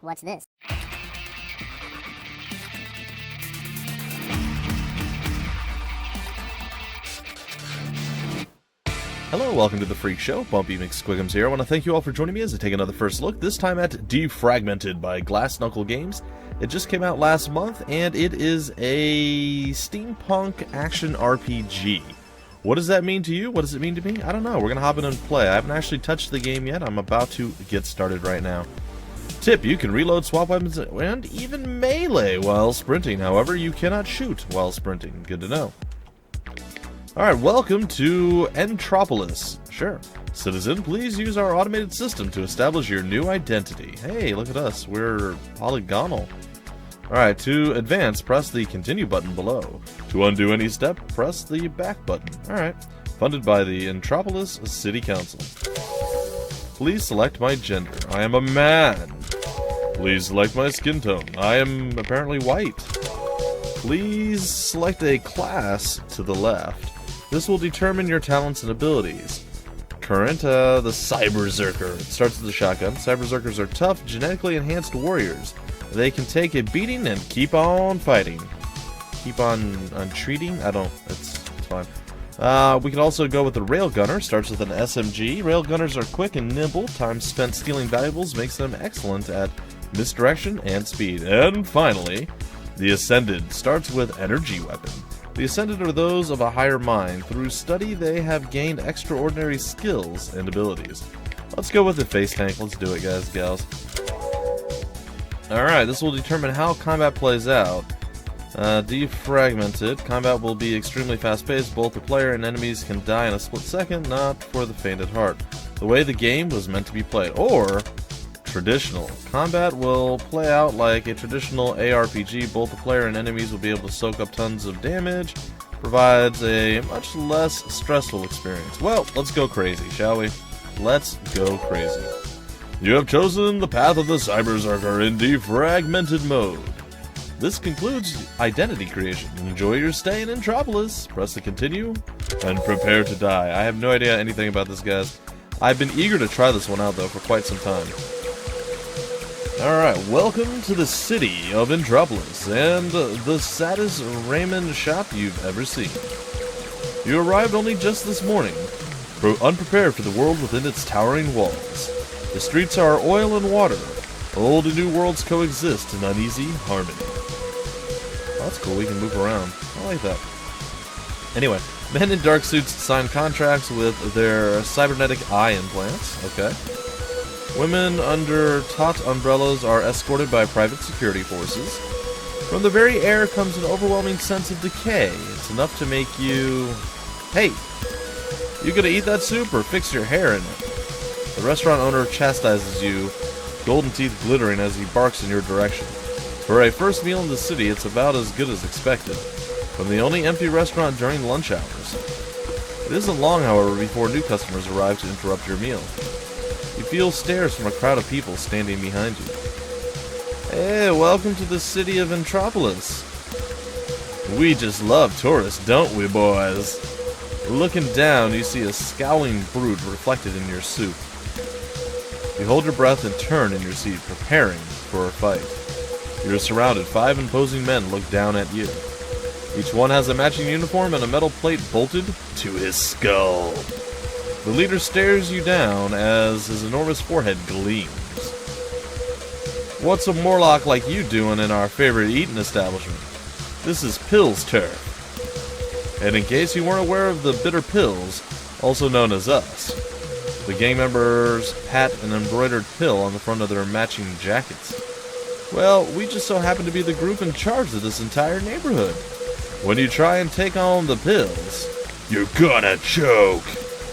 What's this? Hello, welcome to the Freak Show. Bumpy McSquigums here. I want to thank you all for joining me as I take another first look, this time at Defragmented by Glass Knuckle Games. It just came out last month, and it is a steampunk action RPG. What does that mean to you? What does it mean to me? I don't know. We're going to hop in and play. I haven't actually touched the game yet. I'm about to get started right now. Tip, you can reload, swap weapons, and even melee while sprinting. However, you cannot shoot while sprinting. Good to know. Alright, welcome to Entropolis. Sure. Citizen, please use our automated system to establish your new identity. Hey, look at us. We're polygonal. Alright, to advance, press the continue button below. To undo any step, press the back button. Alright. Funded by the Entropolis City Council. Please select my gender. I am a man. Please select my skin tone. I am apparently white. Please select a class to the left. This will determine your talents and abilities. Current, the Cyberzerker. It starts with a shotgun. Cyberzerkers are tough, genetically enhanced warriors. They can take a beating and keep on fighting. Keep on treating? I don't, it's fine. We can also go with the Railgunner. Starts with an SMG. Railgunners are quick and nimble. Time spent stealing valuables makes them excellent at misdirection and speed. And finally, the Ascended. Starts with energy weapon. The Ascended are those of a higher mind. Through study, they have gained extraordinary skills and abilities. Let's go with the face tank. Let's do it, guys, gals. Alright, this will determine how combat plays out. Defragmented. Combat will be extremely fast-paced. Both the player and enemies can die in a split second, not for the faint at heart. The way the game was meant to be played. Or traditional. Combat will play out like a traditional ARPG. Both the player and enemies will be able to soak up tons of damage. Provides a much less stressful experience. Well, let's go crazy, shall we? Let's go crazy. You have chosen the path of the Cyberzerker in defragmented mode. This concludes identity creation. Enjoy your stay in Entropolis. Press the continue and prepare to die. I have no idea anything about this, guys. I've been eager to try this one out, though, for quite some time. Alright, welcome to the city of Entropolis, and the saddest ramen shop you've ever seen. You arrived only just this morning, unprepared for the world within its towering walls. The streets are oil and water. Old and new worlds coexist in uneasy harmony. Oh, that's cool, we can move around. I like that. Anyway, men in dark suits sign contracts with their cybernetic eye implants. Okay. Women under taut umbrellas are escorted by private security forces. From the very air comes an overwhelming sense of decay. It's enough to make you... Hey! You gonna eat that soup or fix your hair in it? The restaurant owner chastises you, golden teeth glittering as he barks in your direction. For a first meal in the city, it's about as good as expected. From the only empty restaurant during lunch hours. It isn't long, however, before new customers arrive to interrupt your meal. You feel stares from a crowd of people standing behind you. Hey, welcome to the city of Entropolis. We just love tourists, don't we, boys? Looking down, you see a scowling brood reflected in your soup. You hold your breath and turn in your seat, preparing for a fight. You're surrounded. 5 imposing men look down at you. Each one has a matching uniform and a metal plate bolted to his skull. The leader stares you down as his enormous forehead gleams. What's a Morlock like you doing in our favorite eating establishment? This is Pills Turf. And in case you weren't aware of the Bitter Pills, also known as us, the gang members pat an embroidered pill on the front of their matching jackets. Well, we just so happen to be the group in charge of this entire neighborhood. When you try and take on the pills, you're gonna choke.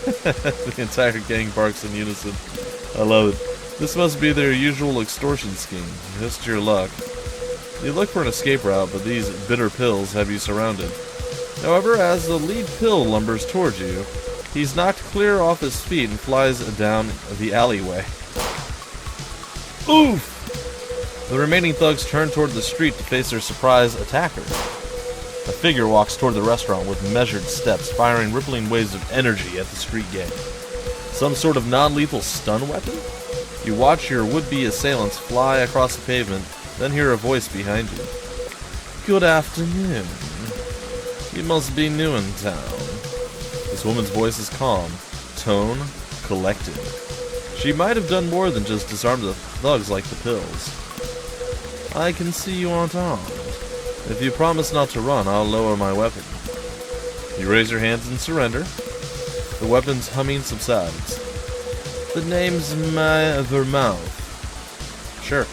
The entire gang barks in unison. I love it. This must be their usual extortion scheme. Just your luck. You look for an escape route, but these bitter pills have you surrounded. However, as the lead pill lumbers towards you, he's knocked clear off his feet and flies down the alleyway. Oof! The remaining thugs turn toward the street to face their surprise attacker. A figure walks toward the restaurant with measured steps, firing rippling waves of energy at the street gang. Some sort of non-lethal stun weapon? You watch your would-be assailants fly across the pavement, then hear a voice behind you. Good afternoon. You must be new in town. This woman's voice is calm, tone collected. She might have done more than just disarm the thugs like the pills. I can see you aren't armed. If you promise not to run, I'll lower my weapon. You raise your hands and surrender. The weapon's humming subsides. The name's Vermouth. Sure.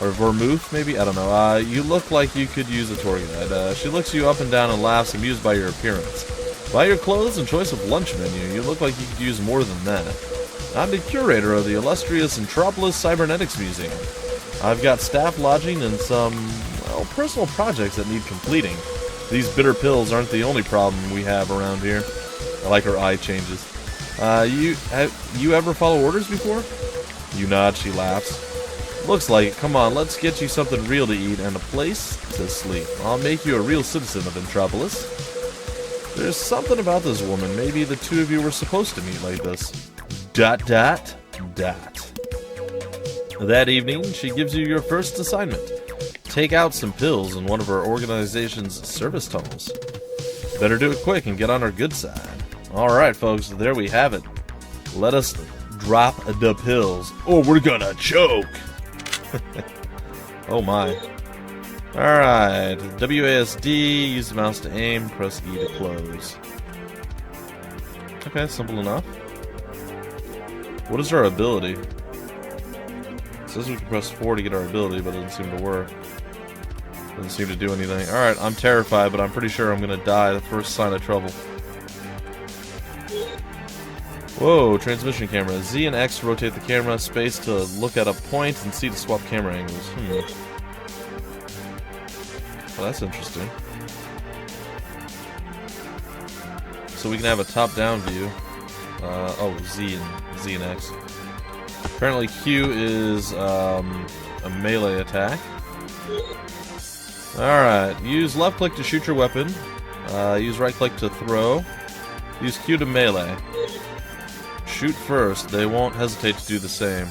Or Vermouth, maybe? I don't know. You look like you could use a tour guide. She looks you up and down and laughs, amused by your appearance. By your clothes and choice of lunch menu, you look like you could use more than that. I'm the curator of the illustrious Entropolis Cybernetics Museum. I've got staff lodging and some, well, personal projects that need completing. These bitter pills aren't the only problem we have around here. I like her eye changes. You ever follow orders before? You nod, she laughs. Looks like it. Come on, let's get you something real to eat and a place to sleep. I'll make you a real citizen of Entropolis. There's something about this woman. Maybe the two of you were supposed to meet like this. ... That evening, she gives you your first assignment. Take out some pills in one of her organization's service tunnels. Better do it quick and get on our good side. Alright, folks, there we have it. Let us drop the pills, or we're gonna choke! Oh my. Alright, WASD, use the mouse to aim, press E to close. Okay, simple enough. What is our ability? It says we can press 4 to get our ability, but it doesn't seem to work. Doesn't seem to do anything. Alright, I'm terrified, but I'm pretty sure I'm gonna die the first sign of trouble. Whoa, transmission camera. Z and X to rotate the camera, space to look at a point, and C to swap camera angles. Well, that's interesting. So we can have a top-down view. Oh, Z and X. Apparently Q is a melee attack. Alright, use left click to shoot your weapon. Use right click to throw. Use Q to melee. Shoot first, they won't hesitate to do the same.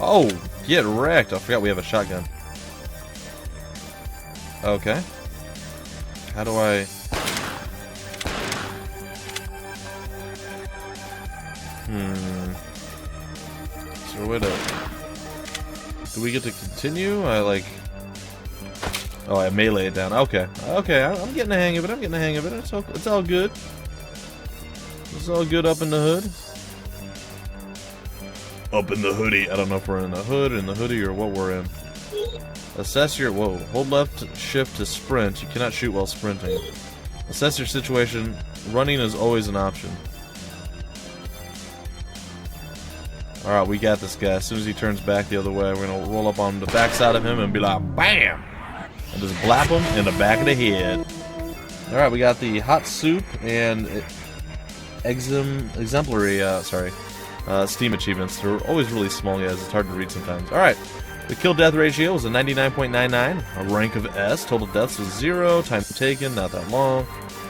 Oh, get wrecked. I forgot we have a shotgun. Okay. How do I... Is there a way to... Do we get to continue? I like... Oh, I melee it down. Okay. Okay, I'm getting the hang of it. It's all good. It's all good up in the hood. Up in the hoodie. I don't know if we're in the hood, in the hoodie, or what we're in. Assess your... Whoa. Hold left shift to sprint. You cannot shoot while sprinting. Assess your situation. Running is always an option. Alright, we got this guy. As soon as he turns back the other way, we're going to roll up on the backside of him and be like, BAM! And just blap him in the back of the head. Alright, we got the hot soup and exemplary, Steam achievements. They're always really small, guys. It's hard to read sometimes. Alright, the kill-death ratio was a 99.99. A rank of S. Total deaths was 0. Time taken, not that long.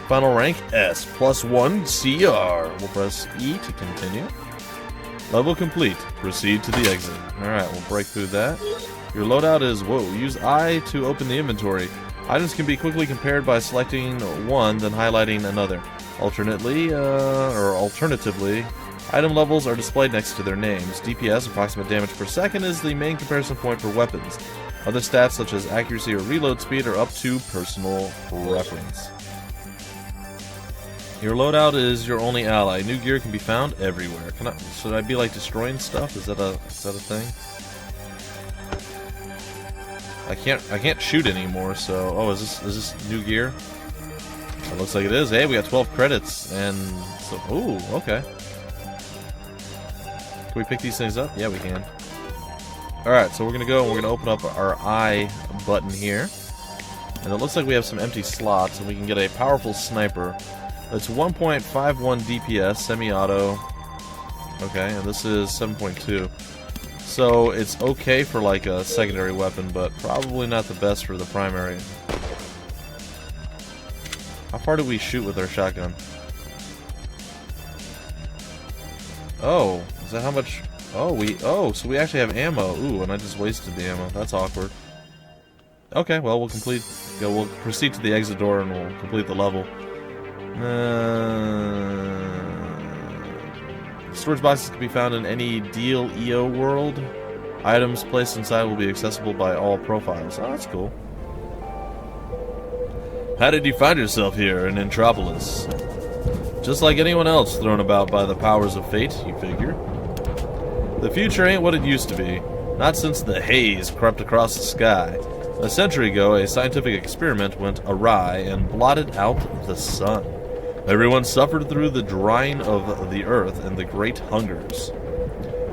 Final rank, S. +1 CR. We'll press E to continue. Level complete. Proceed to the exit. Alright, we'll break through that. Your loadout is, whoa, use I to open the inventory. Items can be quickly compared by selecting one, then highlighting another. Alternatively, item levels are displayed next to their names. DPS, approximate damage per second, is the main comparison point for weapons. Other stats such as accuracy or reload speed are up to personal preference. Your loadout is your only ally. New gear can be found everywhere. Should I be like destroying stuff? Is that a thing? I can't shoot anymore, so oh, is this new gear? It looks like it is. Hey, we got 12 credits and so ooh, okay. Can we pick these things up? Yeah, we can. Alright, so we're gonna go and we're gonna open up our I button here. And it looks like we have some empty slots and we can get a powerful sniper. It's 1.51 DPS, semi-auto. Okay, and this is 7.2. So it's okay for like a secondary weapon, but probably not the best for the primary. How far do we shoot with our shotgun? Oh, Is that how much? Oh, so we actually have ammo. Ooh, and I just wasted the ammo. That's awkward. Okay, well, we'll proceed to the exit door and we'll complete the level. Storage boxes can be found in any Deal EO world. Items placed inside will be accessible by all profiles. Oh, that's cool. How did you find yourself here in Entropolis? Just like anyone else thrown about by the powers of fate, you figure. The future ain't what it used to be. Not since the haze crept across the sky. A century ago, a scientific experiment went awry and blotted out the sun. Everyone suffered through the drying of the earth and the great hungers.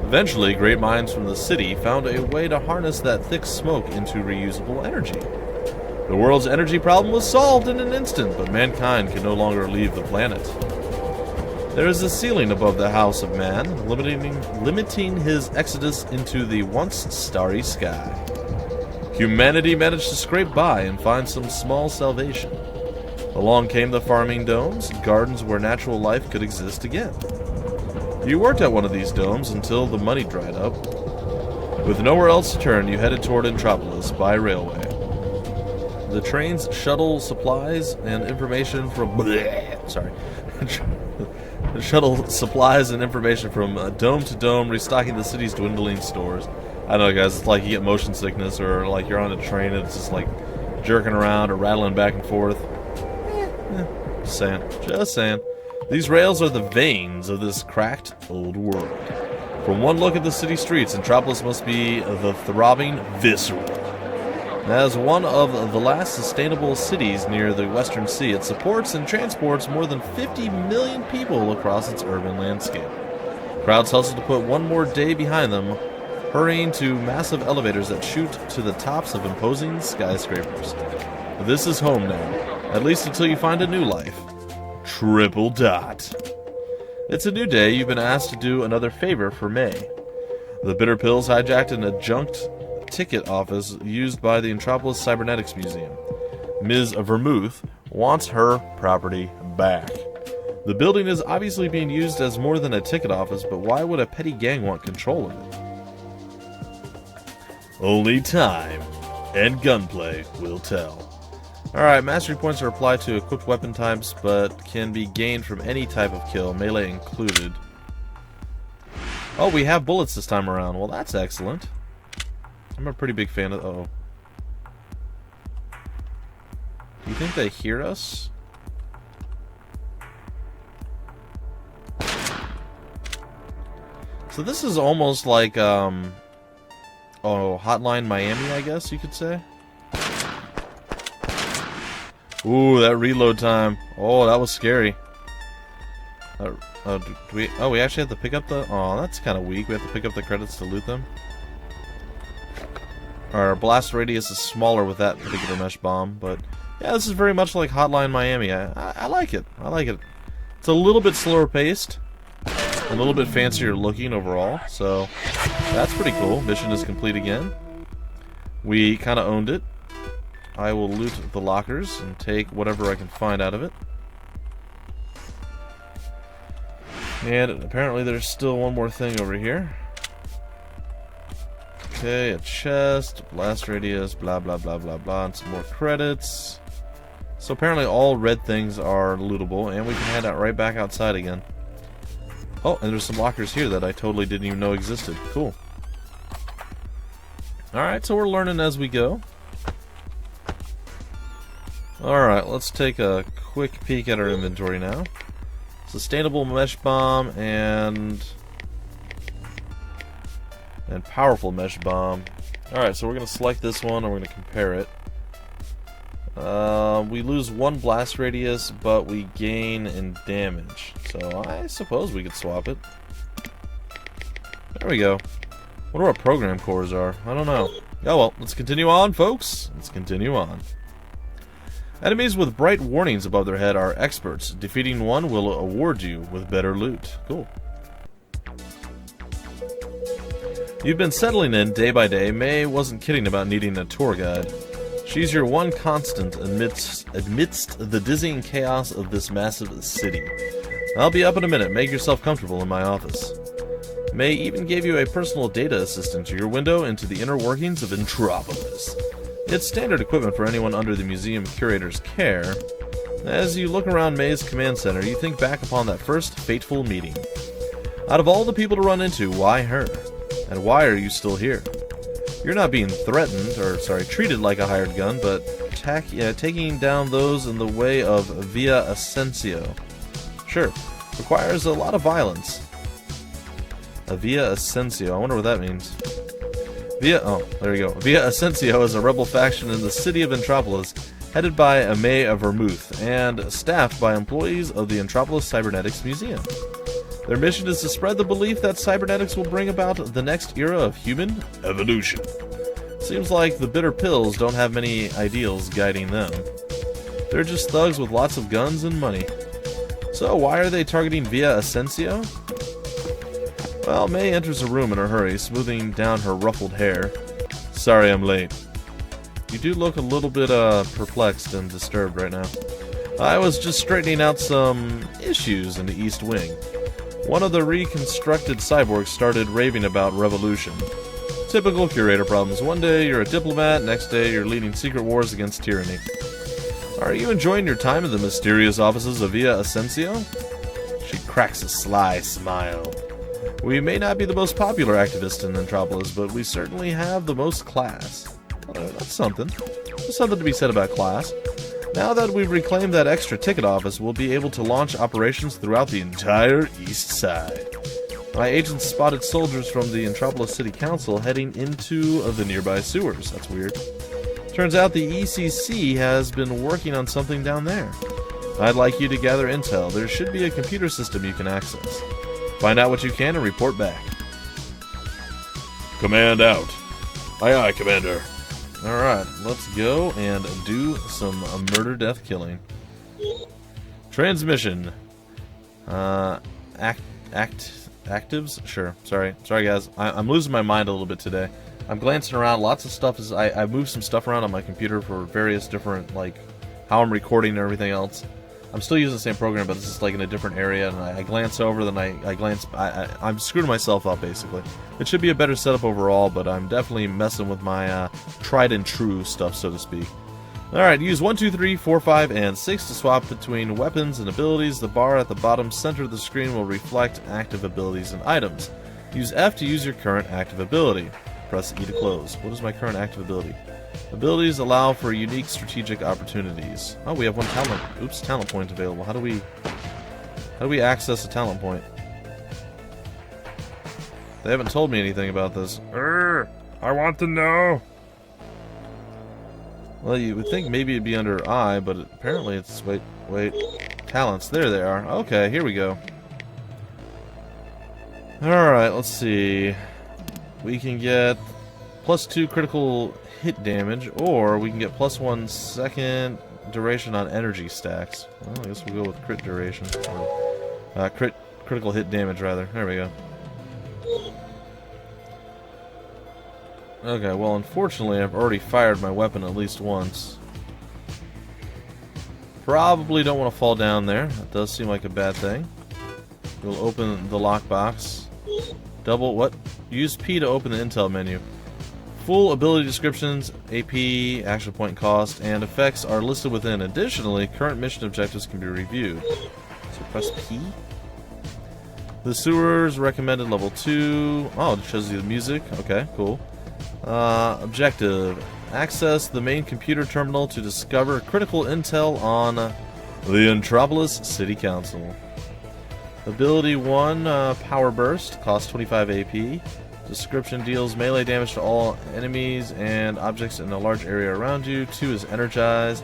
Eventually, great minds from the city found a way to harness that thick smoke into reusable energy. The world's energy problem was solved in an instant, but mankind can no longer leave the planet. There is a ceiling above the house of man, limiting his exodus into the once starry sky. Humanity managed to scrape by and find some small salvation. Along came the farming domes, gardens where natural life could exist again. You worked at one of these domes until the money dried up. With nowhere else to turn, you headed toward Entropolis by railway. The trains shuttle supplies and information from... shuttle supplies and information from dome to dome, restocking the city's dwindling stores. I don't know, guys, it's like you get motion sickness, or like you're on a train and it's just like jerking around or rattling back and forth. Just saying. These rails are the veins of this cracked old world. From one look at the city streets, Entropolis must be the throbbing visceral. As one of the last sustainable cities near the Western Sea, it supports and transports more than 50 million people across its urban landscape. Crowds hustle to put one more day behind them, hurrying to massive elevators that shoot to the tops of imposing skyscrapers. This is home now, at least until you find a new life. Triple dot. It's a new day. You've been asked to do another favor for May. The Bitter Pills hijacked an adjunct ticket office used by the Entropolis Cybernetics Museum. Ms. Vermouth wants her property back. The building is obviously being used as more than a ticket office, but why would a petty gang want control of it? Only time and gunplay will tell. Alright, mastery points are applied to equipped weapon types, but can be gained from any type of kill, melee included. Oh, we have bullets this time around. Well, that's excellent. I'm a pretty big fan of... Uh-oh. Do you think they hear us? So this is almost like, Hotline Miami, I guess you could say. Ooh, that reload time. Oh, that was scary. We actually have to pick up the... Oh, that's kind of weak. We have to pick up the credits to loot them. Our blast radius is smaller with that particular mesh bomb, but... Yeah, this is very much like Hotline Miami. I like it. I like it. It's a little bit slower paced. A little bit fancier looking overall, so... That's pretty cool. Mission is complete again. We kind of owned it. I will loot the lockers and take whatever I can find out of it. And apparently there's still one more thing over here. Okay, a chest, blast radius, blah blah blah blah blah, and some more credits. So apparently all red things are lootable, and we can head out right back outside again. Oh, and there's some lockers here that I totally didn't even know existed. Cool. Alright, so we're learning as we go. Alright, let's take a quick peek at our inventory now. Sustainable mesh bomb and powerful mesh bomb. Alright, so we're going to select this one and we're going to compare it. We lose one blast radius, but we gain in damage. So I suppose we could swap it. There we go. Wonder what program cores are. I don't know. Oh well, let's continue on, folks. Let's continue on. Enemies with bright warnings above their head are experts. Defeating one will award you with better loot. Cool. You've been settling in day by day. May wasn't kidding about needing a tour guide. She's your one constant amidst the dizzying chaos of this massive city. I'll be up in a minute. Make yourself comfortable in my office. May even gave you a personal data assistant to your window into the inner workings of Entropolis. It's standard equipment for anyone under the museum curator's care. As you look around May's command center, you think back upon that first fateful meeting. Out of all the people to run into, why her? And why are you still here? You're not being treated like a hired gun, but taking down those in the way of Via Ascensio. Sure, requires a lot of violence. A Via Ascensio, I wonder what that means. There you go. Via Ascensio is a rebel faction in the city of Entropolis, headed by May of Vermouth, and staffed by employees of the Entropolis Cybernetics Museum. Their mission is to spread the belief that cybernetics will bring about the next era of human evolution. Seems like the bitter pills don't have many ideals guiding them. They're just thugs with lots of guns and money. So why are they targeting Via Ascensio? Well, May enters a room in a hurry, smoothing down her ruffled hair. Sorry I'm late. You do look a little bit perplexed and disturbed right now. I was just straightening out some issues in the East Wing. One of the reconstructed cyborgs started raving about revolution. Typical curator problems. One day you're a diplomat, next day you're leading secret wars against tyranny. Are you enjoying your time in the mysterious offices of Via Ascensio? She cracks a sly smile. We may not be the most popular activists in Entropolis, but we certainly have the most class. That's something. There's something to be said about class. Now that we've reclaimed that extra ticket office, we'll be able to launch operations throughout the entire East Side. My agents spotted soldiers from the Entropolis City Council heading into the nearby sewers. That's weird. Turns out the ECC has been working on something down there. I'd like you to gather intel. There should be a computer system you can access. Find out what you can and report back. Command out. Aye aye, Commander. Alright, let's go and do some murder, death, killing. Transmission. Actives? Sure. Sorry guys. I'm losing my mind a little bit today. I'm glancing around. Lots of stuff is... I moved some stuff around on my computer for various different, like, how I'm recording and everything else. I'm still using the same program, but it's just like in a different area, and I glance over, then I glance... I'm screwing myself up, basically. It should be a better setup overall, but I'm definitely messing with my tried and true stuff, so to speak. Alright, use 1, 2, 3, 4, 5, and 6 to swap between weapons and abilities. The bar at the bottom center of the screen will reflect active abilities and items. Use F to use your current active ability. Press E to close. What is my current active ability? Abilities allow for unique strategic opportunities. Oh, we have one talent. Oops, talent point available. How do we access a talent point? They haven't told me anything about this. I want to know. Well, you would think maybe it'd be under I, but apparently it's... Wait. Talents. There they are. Okay, here we go. Alright, let's see. We can get +2 critical hit damage, or we can get +1 second duration on energy stacks. Well, I guess we'll go with crit duration. Or, critical hit damage, rather. There we go. Okay, well, unfortunately, I've already fired my weapon at least once. Probably don't want to fall down there. That does seem like a bad thing. We'll open the lockbox. What? Use P to open the intel menu. Full ability descriptions, AP, action point cost, and effects are listed within. Additionally, current mission objectives can be reviewed. So press P. The sewers recommended level 2. Oh, it shows you the music. Okay, cool. Objective. Access the main computer terminal to discover critical intel on the Entropolis City Council. Ability 1, Power Burst, costs 25 AP. Description deals melee damage to all enemies and objects in a large area around you. 2 is Energize.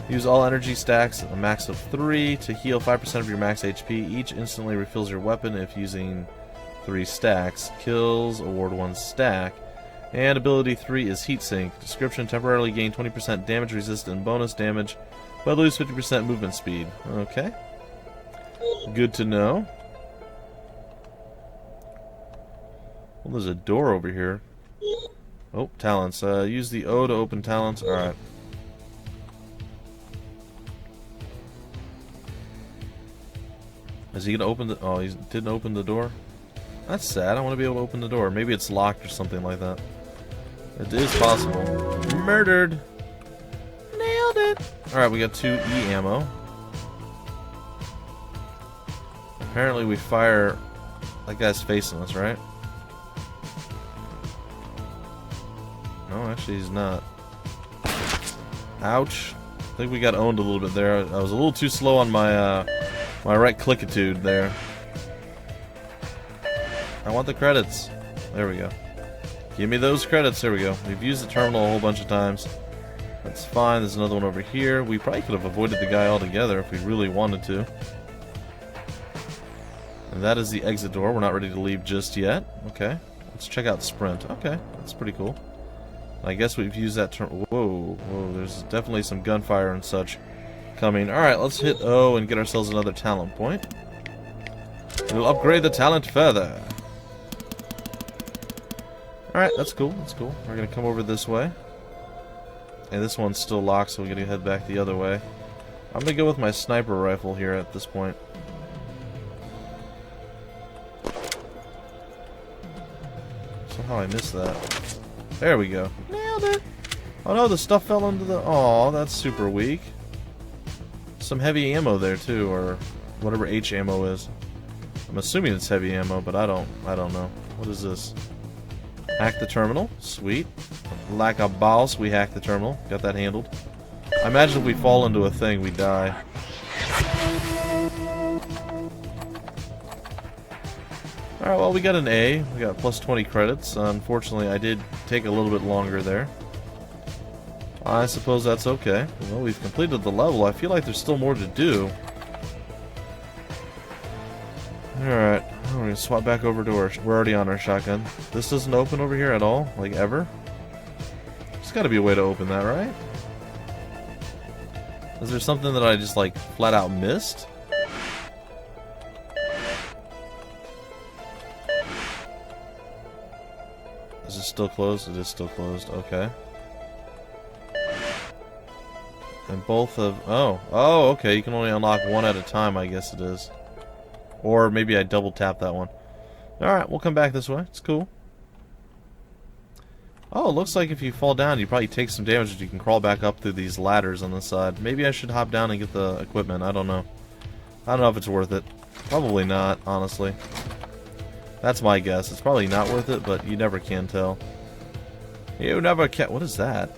Use all energy stacks, a max of 3, to heal 5% of your max HP. Each instantly refills your weapon if using 3 stacks. Kills, award 1 stack. And ability 3 is Heatsink. Description, temporarily gain 20% damage resist and bonus damage, but lose 50% movement speed. Okay. Good to know. Well, there's a door over here. Oh, talents. Use the O to open talents. Alright. Is he gonna open the... Oh, he didn't open the door? That's sad. I want to be able to open the door. Maybe it's locked or something like that. It is possible. Murdered! Nailed it! Alright, we got 2 E ammo. Apparently we fire... That guy's facing us, right? No, actually he's not. Ouch. I think we got owned a little bit there. I was a little too slow on my my right clickitude there. I want the credits. There we go. Give me those credits. There we go. We've used the terminal a whole bunch of times. That's fine. There's another one over here. We probably could have avoided the guy altogether if we really wanted to. And that is the exit door. We're not ready to leave just yet. Okay. Let's check out Sprint. Okay. That's pretty cool. I guess we've used that term. Whoa. Whoa. There's definitely some gunfire and such coming. Alright, let's hit O and get ourselves another talent point. We'll upgrade the talent further. Alright, that's cool. That's cool. We're going to come over this way. And this one's still locked, so we're going to head back the other way. I'm going to go with my sniper rifle here at this point. Somehow I missed that. There we go. Nailed it! Oh no, the stuff fell into the... Aw, that's super weak. Some heavy ammo there too, or whatever H ammo is. I'm assuming it's heavy ammo, but I don't know. What is this? Hack the terminal. Sweet. Like a boss, we hack the terminal. Got that handled. I imagine if we fall into a thing, we die. Alright, well, we got an A. We got plus 20 credits. Unfortunately, I did take a little bit longer there. I suppose that's okay. Well, we've completed the level. I feel like there's still more to do. Alright, we're going to swap back over to our... We're already on our shotgun. This doesn't open over here at all? Like, ever? There's got to be a way to open that, right? Is there something that I just, like, flat out missed? Is it still closed? It is still closed. Okay. And both of... Oh, okay. You can only unlock one at a time, I guess it is. Or maybe I double tap that one. Alright, we'll come back this way. It's cool. Oh, it looks like if you fall down, you probably take some damage, but you can crawl back up through these ladders on the side. Maybe I should hop down and get the equipment. I don't know. I don't know if it's worth it. Probably not, honestly. That's my guess. It's probably not worth it, but you never can tell. You never can... What is that?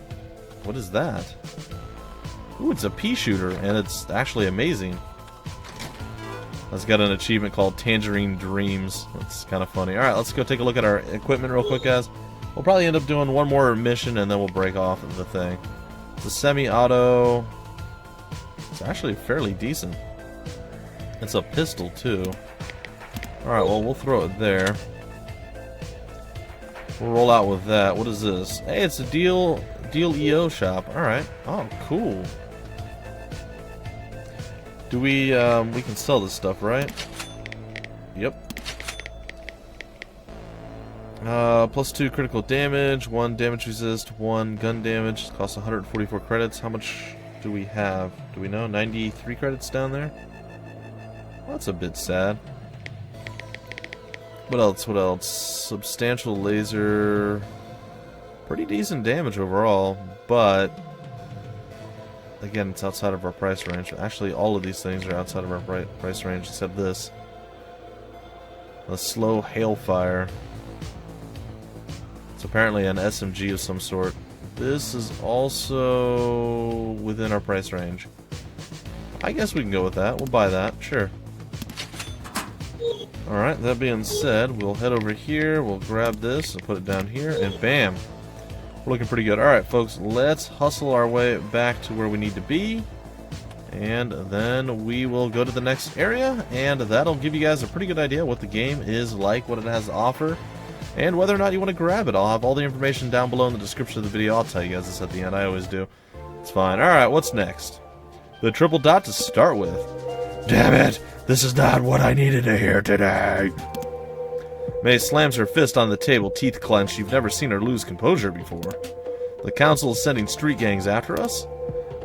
What is that? Ooh, it's a pea shooter, and it's actually amazing. It's got an achievement called Tangerine Dreams. That's kind of funny. Alright, let's go take a look at our equipment real quick, guys. We'll probably end up doing one more mission, and then we'll break off of the thing. It's a semi-auto. It's actually fairly decent. It's a pistol, too. Alright, well, we'll throw it there. We'll roll out with that. What is this? Hey, it's a deal EO shop. Alright. Oh, cool. Do we can sell this stuff, right? Yep. Plus 2 critical damage, 1 damage resist, 1 gun damage. Costs 144 credits. How much do we have? Do we know? 93 credits down there? Well, that's a bit sad. What else? What else? Substantial laser. Pretty decent damage overall, but again, it's outside of our price range. Actually, all of these things are outside of our price range except this. A slow hailfire. It's apparently an SMG of some sort. This is also within our price range. I guess we can go with that. We'll buy that. Sure. Alright, that being said, we'll head over here, we'll grab this and put it down here, and bam! We're looking pretty good. Alright, folks, let's hustle our way back to where we need to be, and then we will go to the next area, and that'll give you guys a pretty good idea what the game is like, what it has to offer, and whether or not you want to grab it. I'll have all the information down below in the description of the video. I'll tell you guys this at the end. I always do. It's fine. Alright, what's next? The triple dot to start with. Damn it! This is not what I needed to hear today. May slams her fist on the table, teeth clenched. You've never seen her lose composure before. The council is sending street gangs after us?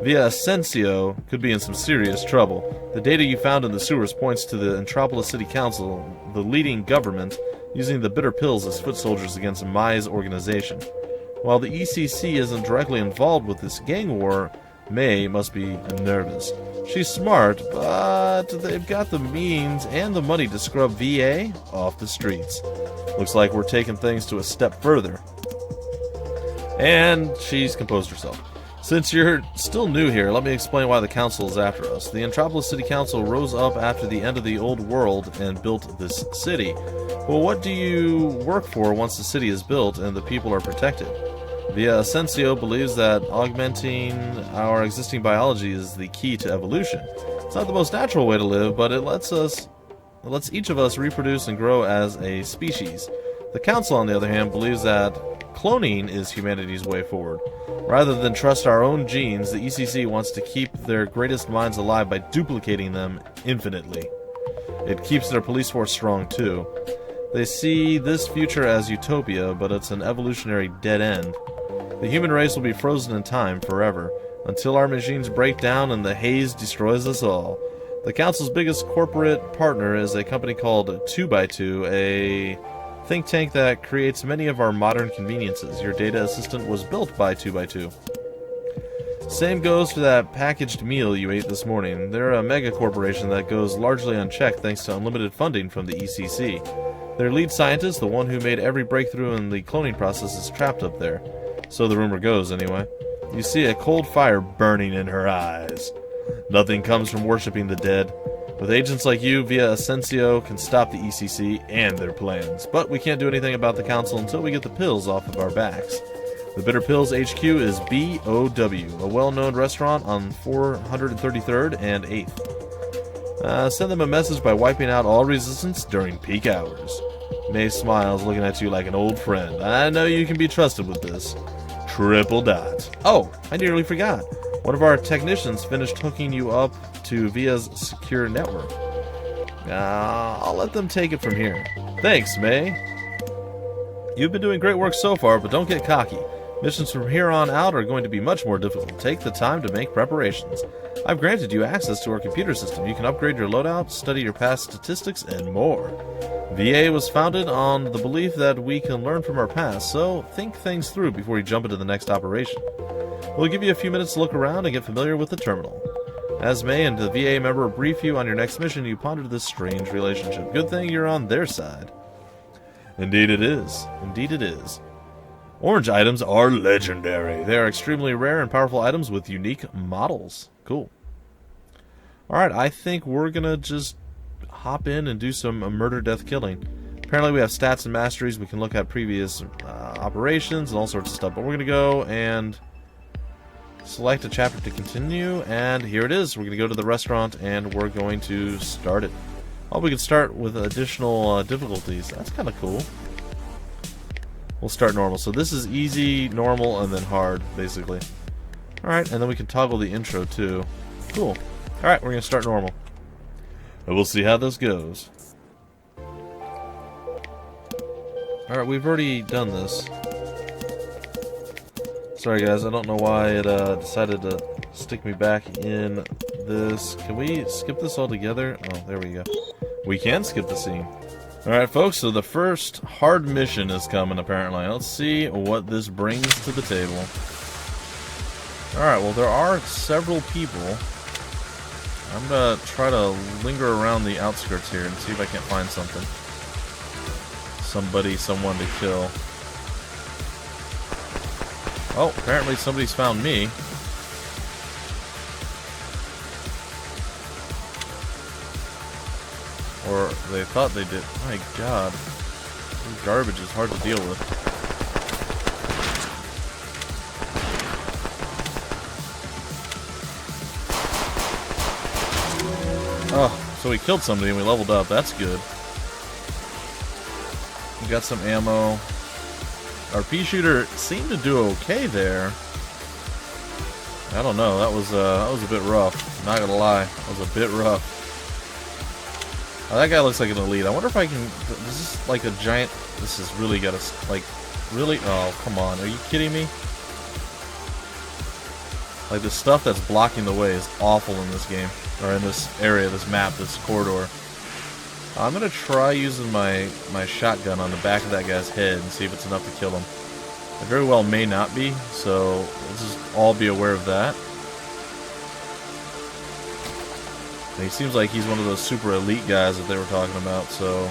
Via Asensio could be in some serious trouble. The data you found in the sewers points to the Entropolis City Council, the leading government, using the bitter pills as foot soldiers against Mai's organization. While the ECC isn't directly involved with this gang war, May must be nervous. She's smart, but they've got the means and the money to scrub VA off the streets. Looks like we're taking things to a step further. And she's composed herself. Since you're still new here, let me explain why the council is after us. The Entropolis City Council rose up after the end of the old world and built this city. Well, what do you work for once the city is built and the people are protected? Via Asensio believes that augmenting our existing biology is the key to evolution. It's not the most natural way to live, but it lets each of us reproduce and grow as a species. The council, on the other hand, believes that cloning is humanity's way forward. Rather than trust our own genes, the ECC wants to keep their greatest minds alive by duplicating them infinitely. It keeps their police force strong, too. They see this future as utopia, but it's an evolutionary dead end. The human race will be frozen in time forever, until our machines break down and the haze destroys us all. The Council's biggest corporate partner is a company called 2x2, a think tank that creates many of our modern conveniences. Your data assistant was built by 2x2. Same goes for that packaged meal you ate this morning. They're a mega corporation that goes largely unchecked thanks to unlimited funding from the ECC. Their lead scientist, the one who made every breakthrough in the cloning process, is trapped up there. So the rumor goes, anyway. You see a cold fire burning in her eyes. Nothing comes from worshipping the dead. With agents like you, Via Asensio can stop the ECC and their plans. But we can't do anything about the council until we get the pills off of our backs. The Bitter Pills HQ is BOW, a well-known restaurant on 433rd and 8th. Send them a message by wiping out all resistance during peak hours. May smiles, looking at you like an old friend. I know you can be trusted with this. Triple dot. Oh, I nearly forgot. One of our technicians finished hooking you up to Via's secure network. I'll let them take it from here. Thanks, May. You've been doing great work so far, but don't get cocky. Missions from here on out are going to be much more difficult. Take the time to make preparations. I've granted you access to our computer system. You can upgrade your loadout, study your past statistics, and more. VA was founded on the belief that we can learn from our past, so think things through before you jump into the next operation. We'll give you a few minutes to look around and get familiar with the terminal. As May and the VA member brief you on your next mission, you ponder this strange relationship. Good thing you're on their side. Indeed it is. Indeed it is. Orange items are legendary. They are extremely rare and powerful items with unique models. Cool. Alright, I think we're gonna just hop in and do some murder, death, killing. Apparently we have stats and masteries. We can look at previous operations and all sorts of stuff. But we're gonna go and select a chapter to continue, and here it is. We're going to go to the restaurant, and we're going to start it. Oh, we can start with additional difficulties. That's kind of cool. We'll start normal. So this is easy, normal, and then hard, basically. Alright, and then we can toggle the intro, too. Cool. Alright, we're going to start normal. And we'll see how this goes. Alright, we've already done this. Sorry guys, I don't know why it decided to stick me back in this. Can we skip this altogether? Oh, there we go. We can skip the scene. Alright folks, so the first hard mission is coming apparently. Let's see what this brings to the table. Alright, well there are several people. I'm gonna try to linger around the outskirts here and see if I can't find something. Someone to kill. Oh, apparently somebody's found me. Or they thought they did. My god. This garbage is hard to deal with. Oh, so we killed somebody and we leveled up. That's good. We got some ammo. Our pea shooter seemed to do okay there. I don't know. That was a bit rough. Not gonna lie, that was a bit rough. Oh, that guy looks like an elite. I wonder if I can. This is like a giant. This has really got to like really. Oh come on! Are you kidding me? Like, the stuff that's blocking the way is awful in this game. Or in this area, this map, this corridor. I'm gonna try using my shotgun on the back of that guy's head and see if it's enough to kill him. It very well may not be, so let's just all be aware of that. And he seems like he's one of those super elite guys that they were talking about, so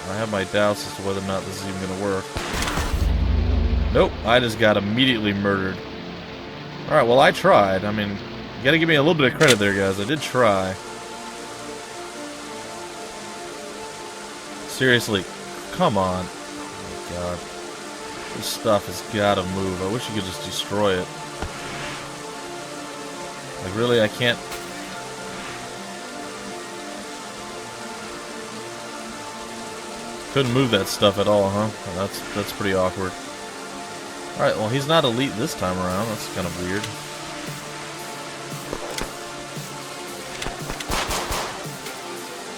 I have my doubts as to whether or not this is even gonna work. Nope, I just got immediately murdered. Alright, well, I tried. I mean, you gotta give me a little bit of credit there, guys. I did try. Seriously, come on. Oh my god. This stuff has gotta move. I wish you could just destroy it. Like, really, I can't... Couldn't move that stuff at all, huh? Well, that's pretty awkward. Alright, well, he's not elite this time around. That's kind of weird.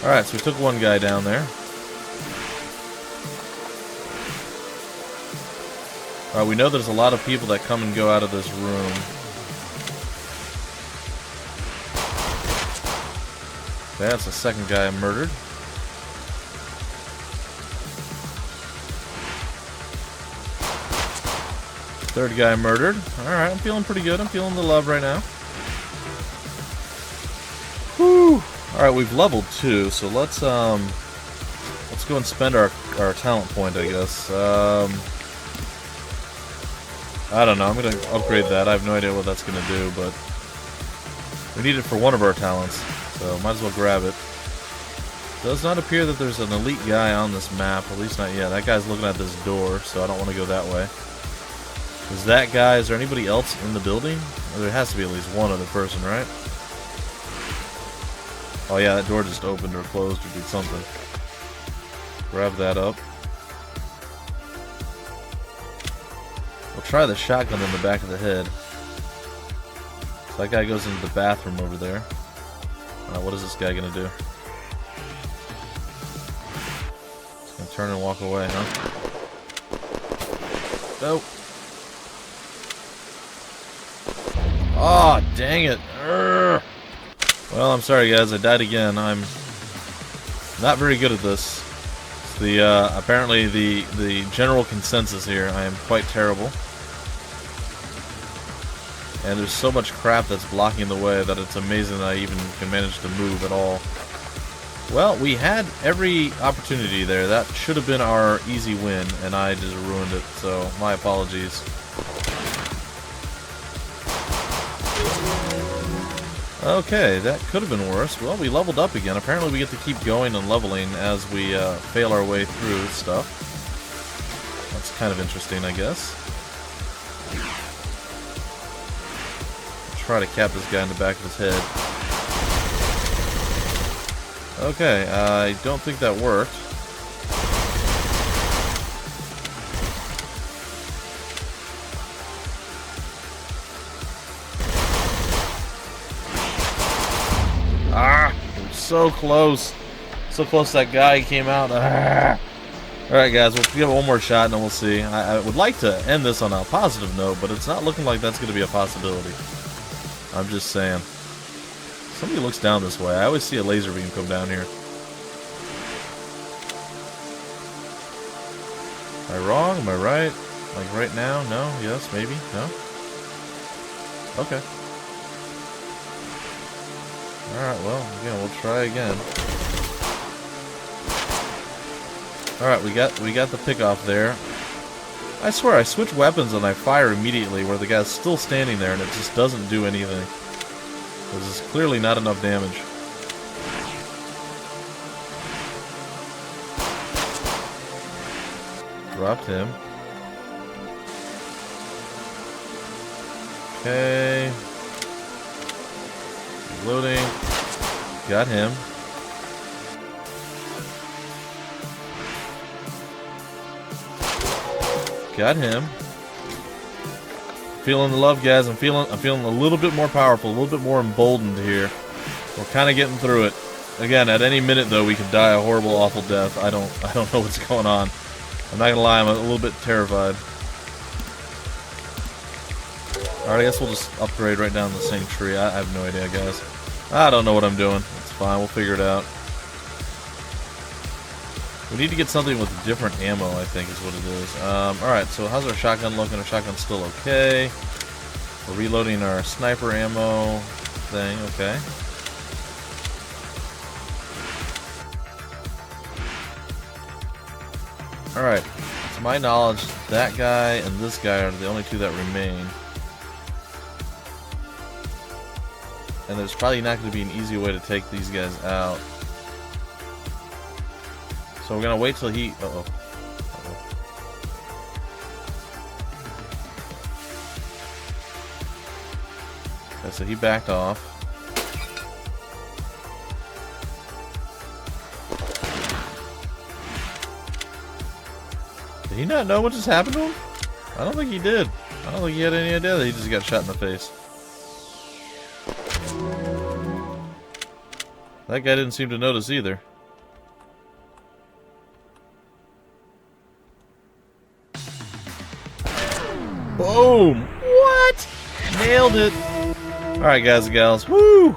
Alright, so we took one guy down there. Alright, we know there's a lot of people that come and go out of this room. Okay, that's the second guy murdered. Third guy murdered. Alright, I'm feeling pretty good. I'm feeling the love right now. Whew. Alright, we've leveled 2, so let's go and spend our talent point, I guess. I don't know, I'm gonna upgrade that. I have no idea what that's gonna do, but we need it for one of our talents, so might as well grab it. Does not appear that there's an elite guy on this map, at least not yet. That guy's looking at this door, so I don't want to go that way. Is that guy, is there anybody else in the building? Or there has to be at least one other person, right? Oh yeah, that door just opened or closed or did something. Grab that up. We'll try the shotgun in the back of the head. So that guy goes into the bathroom over there. What is this guy gonna do? He's gonna turn and walk away, huh? Nope. Oh, dang it. Urgh. Well, I'm sorry guys, I died again. I'm not very good at this. It's the apparently the general consensus here. I am quite terrible. And there's so much crap that's blocking the way that it's amazing that I even can manage to move at all. Well, we had every opportunity there. That should have been our easy win, and I just ruined it, so my apologies. Okay, that could have been worse. Well, we leveled up again. Apparently we get to keep going and leveling as we fail our way through stuff. That's kind of interesting, I guess. Try to cap this guy in the back of his head. Okay, I don't think that worked. Ah! So close. So close that guy came out. Ah. Alright guys, we'll give it one more shot and then we'll see. I would like to end this on a positive note, but it's not looking like that's going to be a possibility. I'm just saying. Somebody looks down this way. I always see a laser beam come down here. Am I wrong? Am I right? Like right now? No? Yes? Maybe? No? Okay. Alright, well, again, we'll try again. Alright, we got the pickoff there. I swear, I switch weapons and I fire immediately where the guy's still standing there and it just doesn't do anything. This is clearly not enough damage. Dropped him. Okay. Reloading. Got him. Got him. Feeling the love, guys. I'm feeling a little bit more powerful, a little bit more emboldened here. We're kind of getting through it. Again, at any minute though, we could die a horrible, awful death. I don't know what's going on. I'm not gonna lie, I'm a little bit terrified. Alright, I guess we'll just upgrade right down the same tree. I have no idea, guys. I don't know what I'm doing. It's fine, we'll figure it out. We need to get something with different ammo, I think is what it is. Alright, so how's our shotgun looking? Our shotgun's still okay. We're reloading our sniper ammo thing, okay. Alright, to my knowledge, that guy and this guy are the only two that remain. And there's probably not going to be an easy way to take these guys out. So we're going to wait till he... Uh-oh. Okay, so he backed off. Did he not know what just happened to him? I don't think he did. I don't think he had any idea that he just got shot in the face. That guy didn't seem to notice either. Boom! What? Nailed it! Alright, guys and gals. Woo!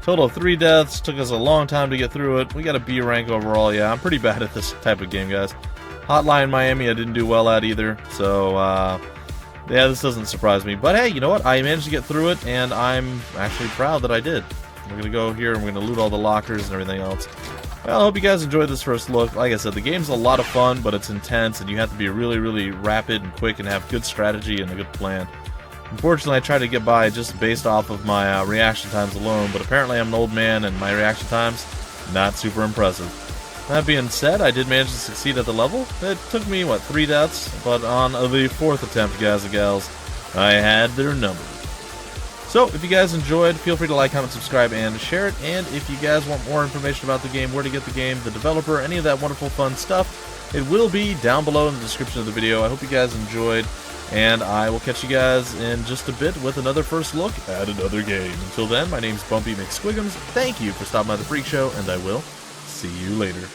Total of 3 deaths. Took us a long time to get through it. We got a B rank overall. Yeah, I'm pretty bad at this type of game, guys. Hotline Miami I didn't do well at either. So, yeah, this doesn't surprise me. But hey, you know what? I managed to get through it, and I'm actually proud that I did. We're going to go here, and we're going to loot all the lockers and everything else. Well, I hope you guys enjoyed this first look. Like I said, the game's a lot of fun, but it's intense, and you have to be really, really rapid and quick and have good strategy and a good plan. Unfortunately, I tried to get by just based off of my reaction times alone, but apparently I'm an old man, and my reaction times, not super impressive. That being said, I did manage to succeed at the level. It took me, what, 3 deaths? But on the 4th attempt, guys and gals, I had their number. So, if you guys enjoyed, feel free to like, comment, subscribe, and share it. And if you guys want more information about the game, where to get the game, the developer, any of that wonderful fun stuff, it will be down below in the description of the video. I hope you guys enjoyed, and I will catch you guys in just a bit with another first look at another game. Until then, my name's Bumpy McSquigums. Thank you for stopping by the Freak Show, and I will see you later.